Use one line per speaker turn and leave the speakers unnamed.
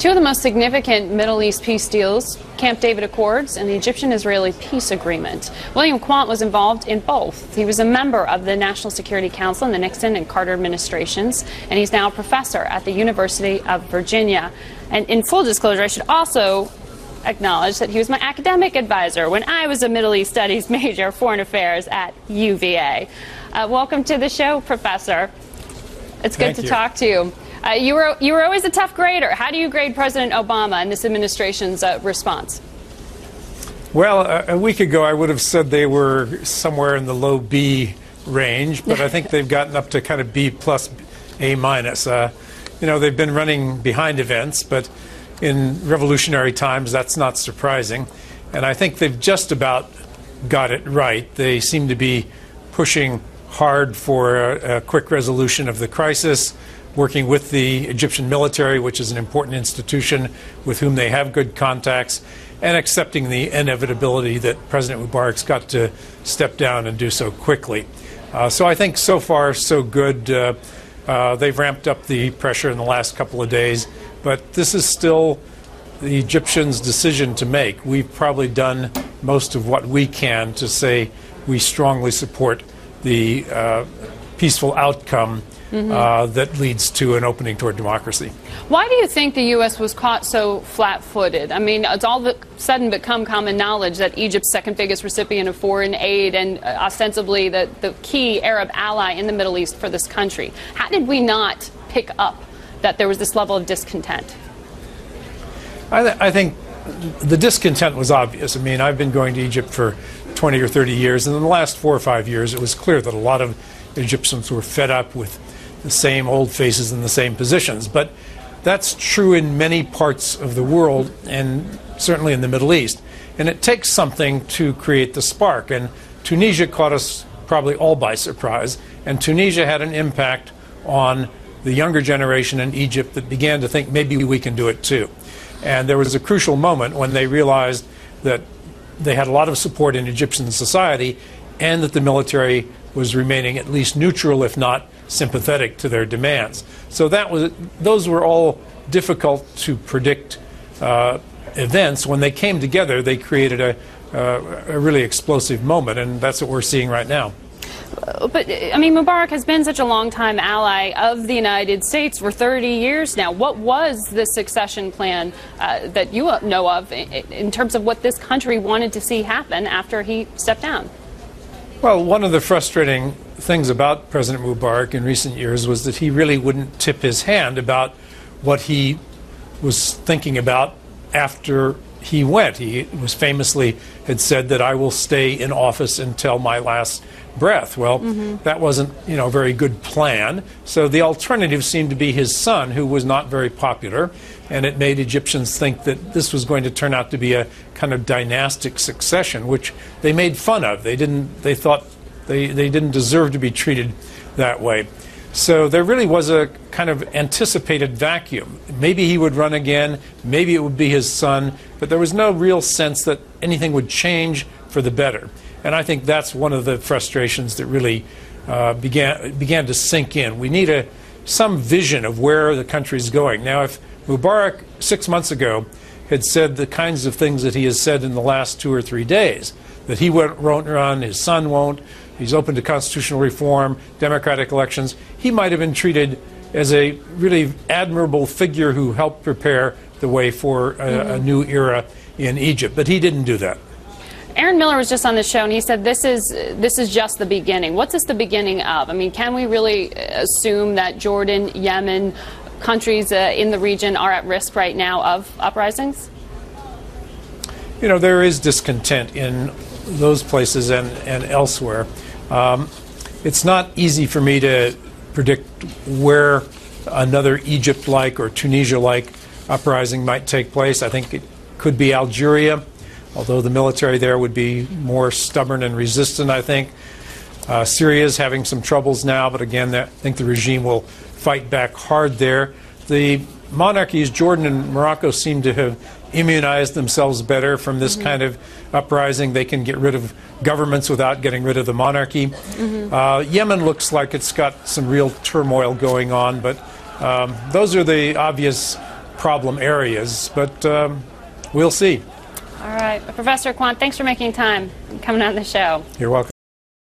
Two of the most significant Middle East peace deals, Camp David Accords and the Egyptian-Israeli peace agreement. William Quandt was involved in both. He was a member of the National Security Council in the Nixon and Carter administrations, and he's now a professor at the University of Virginia. And in full disclosure, I should also acknowledge that he was my academic advisor when I was a Middle East Studies major, Foreign Affairs at UVA. Welcome to the show, Professor. It's good to talk to you. You were always a tough grader. How do you grade President Obama and this administration's response?
Well, a week ago I would have said they were somewhere in the low B range, but I think they've gotten up to kind of B plus, A minus. You know, they've been running behind events, but in revolutionary times that's not surprising. And I think they've just about got it right. They seem to be pushing hard for a quick resolution of the crisis, working with the Egyptian military, which is an important institution with whom they have good contacts, and accepting the inevitability that President Mubarak's got to step down and do so quickly. So I think so far so good. They've ramped up the pressure in the last couple of days, but this is still the Egyptians' decision to make. We've probably done most of what we can to say we strongly support the peaceful outcome that leads to an opening toward democracy.
Why do you think the U.S. was caught so flat-footed? I mean, it's all of a sudden become common knowledge that Egypt's second biggest recipient of foreign aid and ostensibly the key Arab ally in the Middle East for this country. How did we not pick up that there was this level of discontent?
I think the discontent was obvious. I mean, I've been going to Egypt for 20 or 30 years, and in the last 4 or 5 years it was clear that a lot of Egyptians were fed up with the same old faces in the same positions. But that's true in many parts of the world, and certainly in the Middle East. And it takes something to create the spark. And Tunisia caught us probably all by surprise. And Tunisia had an impact on the younger generation in Egypt that began to think maybe we can do it too. And there was a crucial moment when they realized that they had a lot of support in Egyptian society and that the military was remaining at least neutral, if not sympathetic to their demands. So those were all difficult to predict events. When they came together, they created a really explosive moment, and that's what we're seeing right now.
But, I mean, Mubarak has been such a long-time ally of the United States for 30 years now. What was the succession plan that you know of in terms of what this country wanted to see happen after he stepped down?
Well, one of the frustrating things about President Mubarak in recent years was that he really wouldn't tip his hand about what he was thinking about after he went. He was famously had said that I will stay in office until my last breath. Well, that wasn't, a very good plan. So the alternative seemed to be his son, who was not very popular, and it made Egyptians think that this was going to turn out to be a kind of dynastic succession, which they made fun of. They thought they didn't deserve to be treated that way. So there really was a kind of anticipated vacuum. Maybe he would run again, maybe it would be his son, but there was no real sense that anything would change for the better. And I think that's one of the frustrations that really began to sink in. We need some vision of where the country is going. Now, if Mubarak 6 months ago had said the kinds of things that he has said in the last 2 or 3 days, that he won't run, his son won't, he's open to constitutional reform, democratic elections, he might have been treated as a really admirable figure who helped prepare the way for a new era in Egypt. But he didn't do that.
Aaron Miller was just on the show, and he said this is just the beginning. What's this the beginning of? I mean, can we really assume that Jordan, Yemen, countries in the region are at risk right now of uprisings?
There is discontent in those places and elsewhere. It's not easy for me to predict where another Egypt-like or Tunisia-like uprising might take place. I think it could be Algeria, although the military there would be more stubborn and resistant, I think. Syria is having some troubles now, but again, I think the regime will fight back hard there. The monarchies, Jordan and Morocco, seem to have immunized themselves better from this kind of uprising. They can get rid of governments without getting rid of the monarchy. Yemen looks like it's got some real turmoil going on, but those are the obvious problem areas, but we'll see.
All right. Professor Quandt, thanks for making time and coming on the show.
You're welcome.